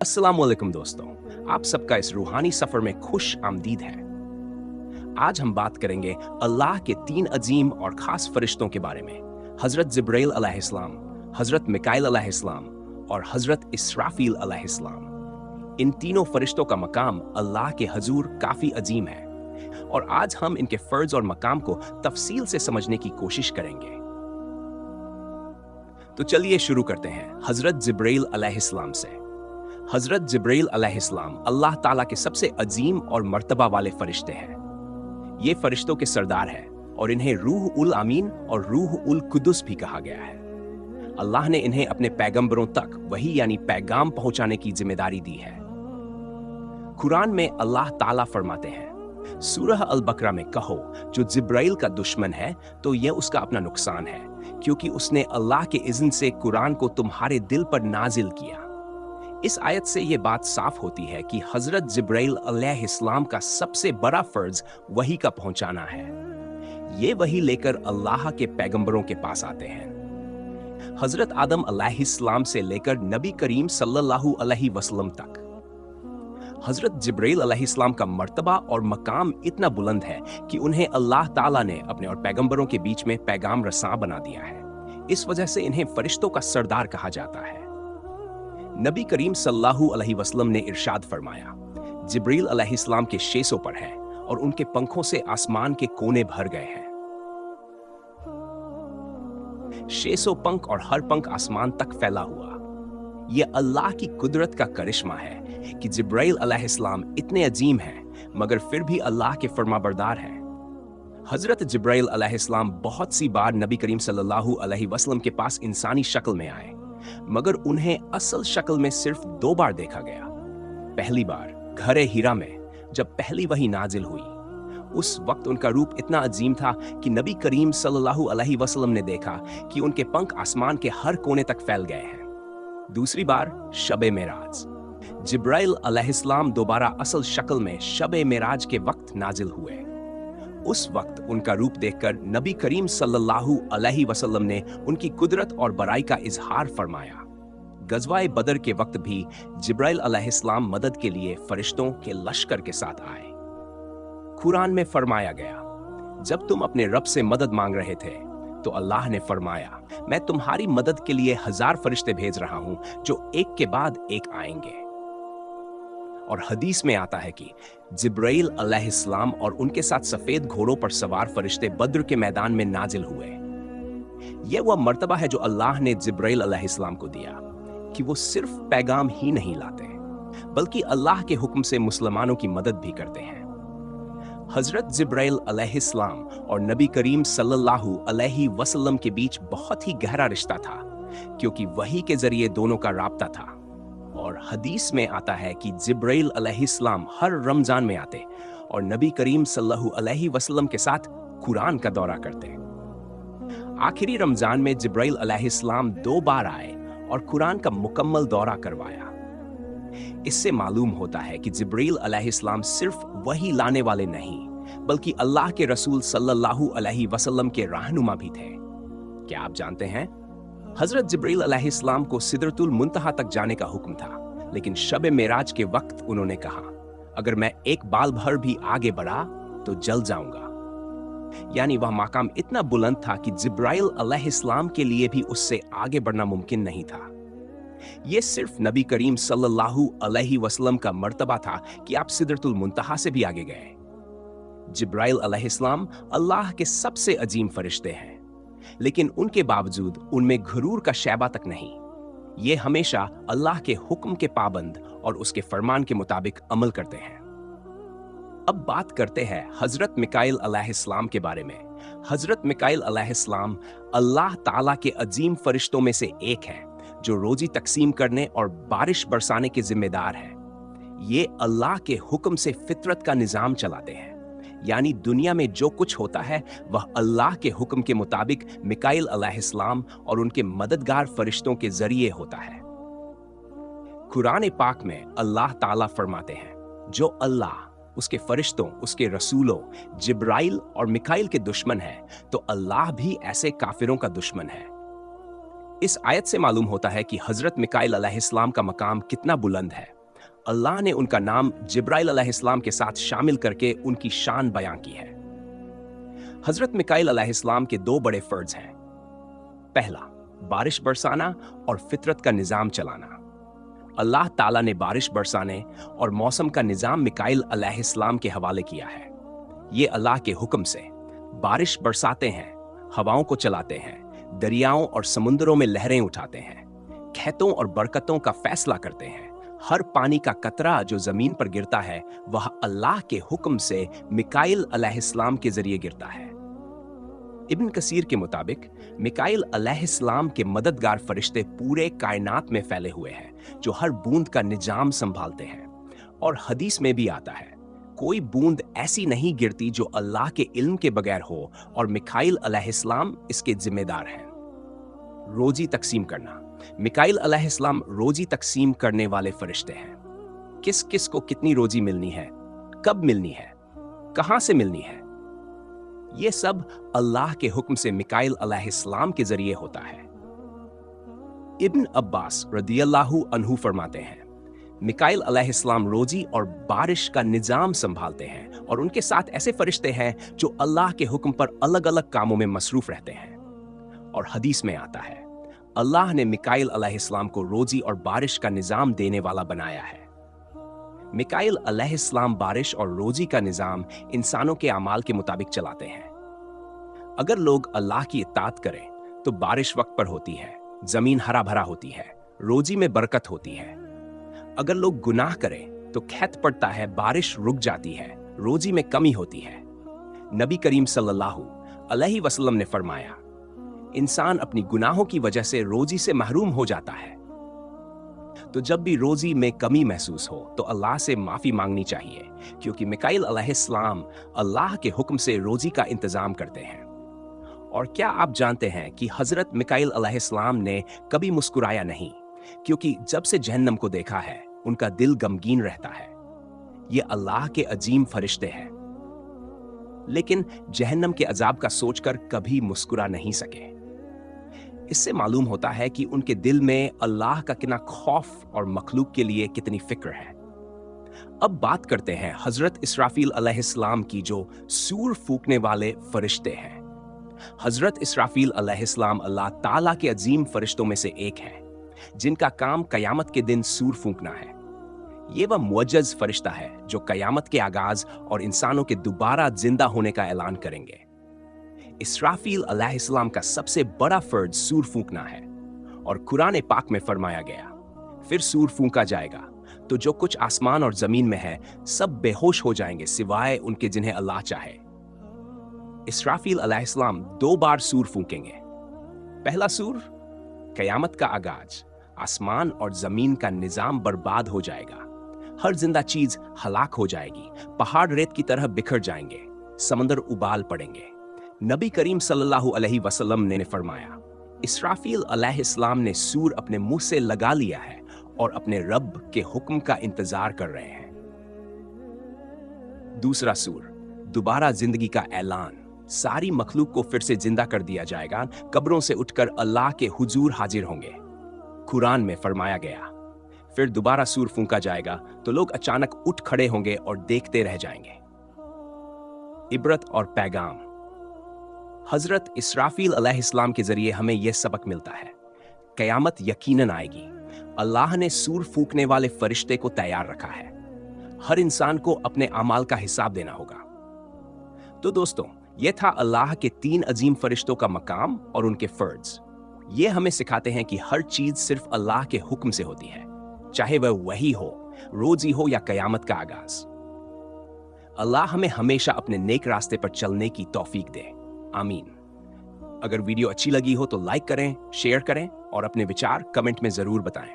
अस्सलाम वालेकुम दोस्तों, आप सबका इस रूहानी सफर में खुश आमदीद है। आज हम बात करेंगे अल्लाह के 3 अजीम और खास फरिश्तों के बारे में। हजरत जिब्राइल अलैहिस्सलाम, हजरत मिकाइल अलैहिस्सलाम और हजरत इसराफील अलैहिस्सलाम। इन तीनों फरिश्तों का मकाम अल्लाह के हजूर काफी अजीम है और आज हम इनके फर्ज और मकाम को तफसील से समझने की कोशिश करेंगे। तो चलिए शुरू करते हैं हजरत जिब्राइल अलैहिस्सलाम से। हजरत जिब्राइल अलैहिस्सलाम अल्लाह ताला के सबसे अजीम और मर्तबा वाले फरिश्ते हैं। ये फरिश्तों के सरदार हैं और इन्हें रूह उल अमीन और रूह उल कुदुस भी कहा गया है। अल्लाह ने इन्हें अपने पैगंबरों तक वही यानी पैगाम पहुंचाने की जिम्मेदारी दी है। कुरान में अल्लाह ताला फरमाते हैं, सूरह अल बकरा में कहो, जो जिब्राइल का दुश्मन है तो यह उसका अपना नुकसान है, क्योंकि उसने अल्लाह के इज़्न से कुरान को तुम्हारे दिल पर नाजिल किया। इस आयत से यह बात साफ होती है कि हजरत जिब्राइल अलैहिस्सलाम का सबसे बड़ा फर्ज वही का पहुंचाना है। ये वही लेकर अल्लाह के पैगंबरों के पास आते हैं। हजरत आदम अलैहिस्सलाम से लेकर नबी करीम सल्लल्लाहु अलैहि वसल्लम तक हजरत जिब्राइल अलैहिस्सलाम का मर्तबा और मकाम इतना बुलंद है कि उन्हें अल्लाह ताला ने अपने और पैगंबरों के बीच में पैगाम रसां बना दिया है। इस वजह से इन्हें फरिश्तों का सरदार कहा जाता है। नबी करीम सल्लल्लाहु अलैहि वसल्लम ने इरशाद फरमाया, जिब्रील अलैहिस्सलाम के शेसों पर है और उनके पंखों से आसमान के कोने भर गए हैं। शेसों पंख और हर पंख आसमान तक फैला हुआ। यह अल्लाह की कुदरत का करिश्मा है कि जिब्राइल अलैहिस्सलाम इतने अजीम हैं मगर फिर भी अल्लाह के फरमाबरदार हैं। हजरत जिब्राइल अलैहिस्सलाम बहुत सी बार नबी करीम सल्लल्लाहु अलैहि वसल्लम के पास इंसानी शक्ल में आए, मगर उन्हें असल शक्ल में सिर्फ 2 बार देखा गया। पहली बार घरे हीरा में जब पहली वही नाजिल हुई, उस वक्त उनका रूप इतना अजीम था कि नबी करीम सल्लल्लाहु अलैहि वसल्लम ने देखा कि उनके पंख आसमान के हर कोने तक फैल गए हैं। दूसरी बार शबे मेराज, जिब्राइल अलैहिस्सलाम दोबारा असल शक्ल में शबे मेराज के वक्त नाजिल हुए। उस वक्त उनका रूप देखकर नबी करीम सल्लल्लाहु अलैहि वसल्लम ने उनकी कुदरत और बड़ाई का इजहार फरमाया। गज़वाए बदर के वक्त भी जिब्राइल अलैहिस्सलाम मदद के लिए फरिश्तों के लश्कर के साथ आए। कुरान में फरमाया गया, जब तुम अपने रब से मदद मांग रहे थे तो अल्लाह ने फरमाया, मैं तुम्हारी मदद के लिए 1000 फरिश्ते भेज रहा हूं जो एक के बाद एक आएंगे। और हदीस में आता है कि जिब्राइल अलैहिस्सलाम और उनके साथ सफेद घोड़ों पर सवार फरिश्ते बद्र के मैदान में नाजिल हुए। यह वह मर्तबा है जो अल्लाह ने जिब्राइल अलैहिस्सलाम को दिया कि वो सिर्फ पैगाम ही नहीं लाते बल्कि अल्लाह के हुक्म से मुसलमानों की मदद भी करते हैं। हजरत जिब्राइल अलैहिस्सलाम और नबी करीम सल्लल्लाहु अलैहि वसल्लम के बीच बहुत ही गहरा रिश्ता था, क्योंकि वही के जरिए दोनों का राब्ता था। और हदीस में आता है कि जिब्राइल अलैहिस्सलाम हर रमजान में आते और नबी करीम सल्लल्लाहु अलैहि वसल्लम के साथ कुरान का दौरा करते। आखिरी रमजान में जिब्राइल अलैहिस्सलाम 2 बार आए और कुरान का मुकम्मल दौरा करवाया। इससे मालूम होता है कि जिब्राइल अलैहिस्सलाम सिर्फ वही लाने वाले नहीं बल्कि अल्लाह के रसूल सल्लल्लाहु अलैहि वसल्लम के रहनुमा भी थे। क्या आप जानते हैं, हजरत जिब्राइल अलैहिस्सलाम को सिदरतुल मुंतहा तक जाने का हुक्म था, लेकिन शब मेराज के वक्त उन्होंने कहा, अगर मैं एक बाल भर भी आगे बढ़ा तो जल जाऊंगा। यानी वह मकाम इतना बुलंद था कि जिब्राइल अलैहिस्सलाम के लिए भी उससे आगे बढ़ना मुमकिन नहीं था। यह सिर्फ नबी करीम सल्लल्लाहु अलैहि वसल्लम का मर्तबा था कि आप सिदरतुल मुंतहा से भी आगे गए। जिब्राइल अलैहिस्सलाम अल्लाह के सबसे अजीम फरिश्ते हैं, लेकिन उनके बावजूद उनमें गुरूर का शैबा तक नहीं। ये हमेशा अल्लाह के हुक्म के पाबंद और उसके फरमान के मुताबिक अमल करते हैं। अब बात करते हैं हजरत मिकाइल अलैहिस्सलाम के बारे में। हजरत मिकाइल अलैहिस्सलाम अल्लाह ताला के अजीम फरिश्तों में से एक है जो रोजी तकसीम करने और बारिश बरसाने के जिम्मेदार है। ये अल्लाह के हुक्म से फितरत का निजाम चलाते हैं, यानी दुनिया में जो कुछ होता है वह अल्लाह के हुक्म के मुताबिक मिकाइल अलैहिस्सलाम और उनके मददगार फरिश्तों के जरिए होता है। कुरान पाक में अल्लाह ताला फरमाते हैं, जो अल्लाह, उसके फरिश्तों, उसके रसूलों, जिब्राइल और मिकाइल के दुश्मन है तो अल्लाह भी ऐसे काफिरों का दुश्मन है। इस आयत से मालूम होता है कि हजरत मिकाइल अलैहिस्सलाम का मकाम कितना बुलंद है अल्लाह ने उनका नाम जिब्राइल अलैहिस्सलाम के साथ शामिल करके उनकी शान बयां की है। हजरत मिकाइल अलैहिस्सलाम के दो बड़े फर्ज हैं। पहला, बारिश बरसाना और फितरत का निजाम चलाना। अल्लाह ताला ने बारिश बरसाने और मौसम का निजाम मिकाइल अलैहिस्सलाम के हवाले किया है। ये अल्लाह के हुक्म से बारिश बरसाते हैं, हवाओं को चलाते हैं, दरियाओं और समुद्रों में लहरें उठाते हैं, खेतों और बरकतों का फैसला करते हैं। हर पानी का कतरा जो जमीन पर गिरता है वह अल्लाह के हुक्म से मिकाइल अलैहिस्सलाम के जरिए गिरता है। इब्न कसीर के मुताबिक मिकाइल अलैहिस्सलाम के मददगार फरिश्ते पूरे कायनात में फैले हुए हैं जो हर बूंद का निजाम संभालते हैं। और हदीस में भी आता है, कोई बूंद ऐसी नहीं गिरती जो अल्लाह के इल्म के बगैर हो और मिकाइल अलैहिस्सलाम इसके जिम्मेदार हैं। रोजी तकसीम करना। मिकाइल अलैहिस्सलाम रोजी तकसीम करने वाले फरिश्ते हैं। किस किस को कितनी रोजी मिलनी है, कब मिलनी है, कहां से मिलनी है, यह सब अल्लाह के हुक्म से मिकाइल अलैहिस्सलाम के जरिए होता है। इब्न अब्बास रदियल्लाहु अन्हु फरमाते हैं, मिकाइल अलैहिस्सलाम रोजी और बारिश का निजाम संभालते हैं और उनके साथ ऐसे फरिश्ते हैं जो अल्लाह के हुक्म पर अलग अलग कामों में मसरूफ रहते हैं। और हदीस में आता है, अल्लाह ने मिकाइल अलैहिस्सलाम को रोजी और बारिश का निजाम देने वाला बनाया है। मिकाइल अलैहिस्सलाम बारिश और रोजी का निजाम इंसानों के अमाल के मुताबिक चलाते हैं। अगर लोग अल्लाह की इत्तात करें तो बारिश वक्त पर होती है, जमीन हरा भरा होती है, रोजी में बरकत होती है। अगर लोग गुनाह करें तो खैत पड़ता है, बारिश रुक जाती है, रोजी में कमी होती है। नबी करीम सल्लल्लाहु अलैहि वसल्लम ने फरमाया, इंसान अपनी गुनाहों की वजह से रोजी से महरूम हो जाता है। तो जब भी रोजी में कमी महसूस हो तो अल्लाह से माफी मांगनी चाहिए, क्योंकि मिकाइल अलैहिस्सलाम अल्लाह के हुक्म से रोजी का इंतजाम करते हैं। और क्या आप जानते हैं कि हजरत मिकाइल अलैहिस्सलाम ने कभी मुस्कुराया नहीं, क्योंकि जब से जहन्नम को देखा है उनका दिल गमगीन रहता है। ये अल्लाह के अजीम फरिश्ते हैं, लेकिन जहन्नम के अजाब का सोचकर कभी मुस्कुरा नहीं सके। इससे मालूम होता है कि उनके दिल में अल्लाह का कितना खौफ और मखलूक के लिए कितनी फिक्र है। अब बात करते हैं हजरत इसराफील अलैहिस्सलाम की, जो सूर फूकने वाले फरिश्ते हैं। हजरत इसराफील अलैहिस्सलाम अल्लाह ताला के अजीम फरिश्तों में से एक हैं, जिनका काम कयामत के दिन सूर फूंकना है। ये वह मुअज्जज फरिश्ता है जो कयामत के आगाज और इंसानों के दोबारा जिंदा होने का ऐलान करेंगे। इसराफील अलैहिस्सलाम का सबसे बड़ा फर्ज सूर फूंकना है और कुरान पाक में फरमाया गया, फिर सूर फूंका जाएगा तो जो कुछ आसमान और जमीन में है सब बेहोश हो जाएंगे सिवाय उनके जिन्हें अल्लाह चाहे। इसराफील अलैहिस्सलाम 2 बार सूर फूंकेंगे। पहला सूर, कयामत का आगाज, आसमान और जमीन का निजाम बर्बाद हो जाएगा, हर जिंदा चीज हलाक हो जाएगी, पहाड़ रेत की तरह बिखर जाएंगे, समंदर उबाल पड़ेंगे। नबी करीम सल्लल्लाहु अलैहि वसल्लम ने फरमाया, इसराफील अलैहिस्सलाम ने सूर अपने मुंह से लगा लिया है और अपने रब के हुक्म का इंतजार कर रहे हैं। दूसरा सूर, दोबारा जिंदगी का ऐलान, सारी मखलूक को फिर से जिंदा कर दिया जाएगा, कब्रों से उठकर अल्लाह के हुजूर हाजिर होंगे। कुरान में फरमाया गया, फिर दोबारा सूर फूंका जाएगा तो लोग अचानक उठ खड़े होंगे और देखते रह जाएंगे। इबरत और पैगाम। हजरत इसराफील अलैहिस्सलाम के जरिए हमें यह सबक मिलता है, कयामत यकीनन आएगी। अल्लाह ने सूर फूंकने वाले फरिश्ते को तैयार रखा है। हर इंसान को अपने अमाल का हिसाब देना होगा। तो दोस्तों, यह था अल्लाह के 3 अजीम फरिश्तों का मकाम और उनके फर्ज। ये हमें सिखाते हैं कि हर चीज सिर्फ अल्लाह के हुक्म से होती है, चाहे वह वही हो, रोजी हो या कयामत का आगाज। अल्लाह हमें हमेशा अपने नेक रास्ते पर चलने की तौफीक दे, आमीन। अगर वीडियो अच्छी लगी हो तो लाइक करें, शेयर करें और अपने विचार कमेंट में जरूर बताएं।